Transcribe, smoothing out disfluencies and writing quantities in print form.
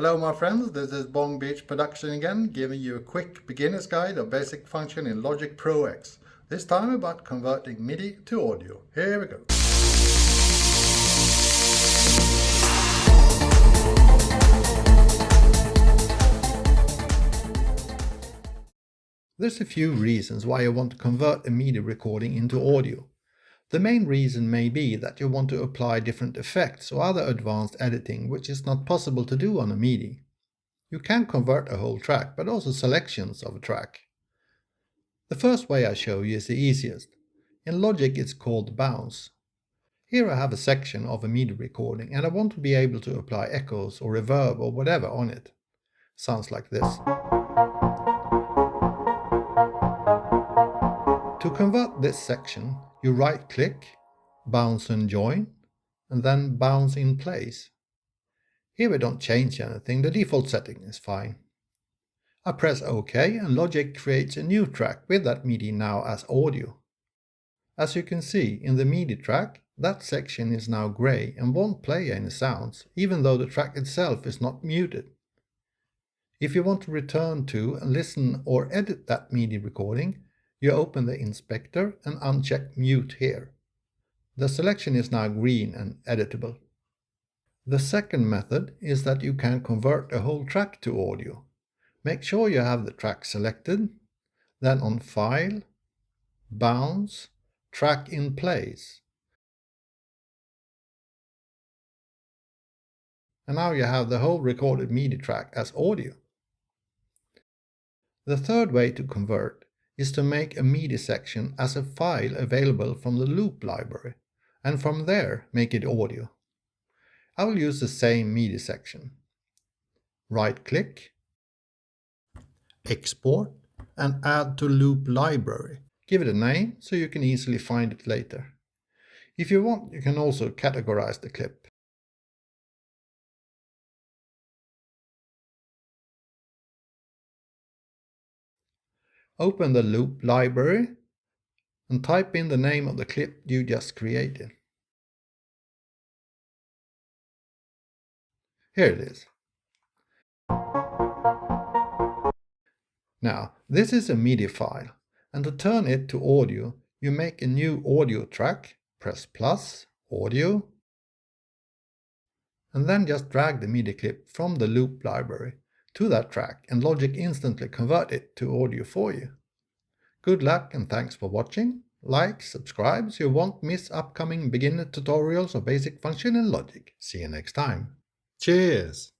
Hello my friends, this is Bong Beach Production again, giving you a quick beginner's guide of basic function in Logic Pro X. This time about converting MIDI to audio. Here we go. There's a few reasons why you want to convert a MIDI recording into audio. The main reason may be that you want to apply different effects or other advanced editing which is not possible to do on a MIDI. You can convert a whole track, but also selections of a track. The first way I show you is the easiest. In Logic it's called bounce. Here I have a section of a MIDI recording and I want to be able to apply echoes or reverb or whatever on it. Sounds like this. To convert this section, you right-click, bounce and join, and then bounce in place. Here we don't change anything, the default setting is fine. I press OK and Logic creates a new track with that MIDI now as audio. As you can see, in the MIDI track, that section is now grey and won't play any sounds, even though the track itself is not muted. If you want to return to and listen or edit that MIDI recording, you open the inspector and uncheck mute here. The selection is now green and editable. The second method is that you can convert a whole track to audio. Make sure you have the track selected, then on File, Bounce, Track in Place. And now you have the whole recorded MIDI track as audio. The third way to convert is to make a MIDI section as a file available from the loop library, and from there make it audio. I will use the same MIDI section. Right-click, Export, and add to loop library. Give it a name so you can easily find it later. If you want, you can also categorize the clip. Open the loop library and type in the name of the clip you just created. Here it is. Now, this is a MIDI file, and to turn it to audio, you make a new audio track, press plus, audio, and then just drag the MIDI clip from the loop library to that track, and Logic instantly convert it to audio for you. Good luck and thanks for watching. Like, subscribe so you won't miss upcoming beginner tutorials of basic function in Logic. See you next time. Cheers!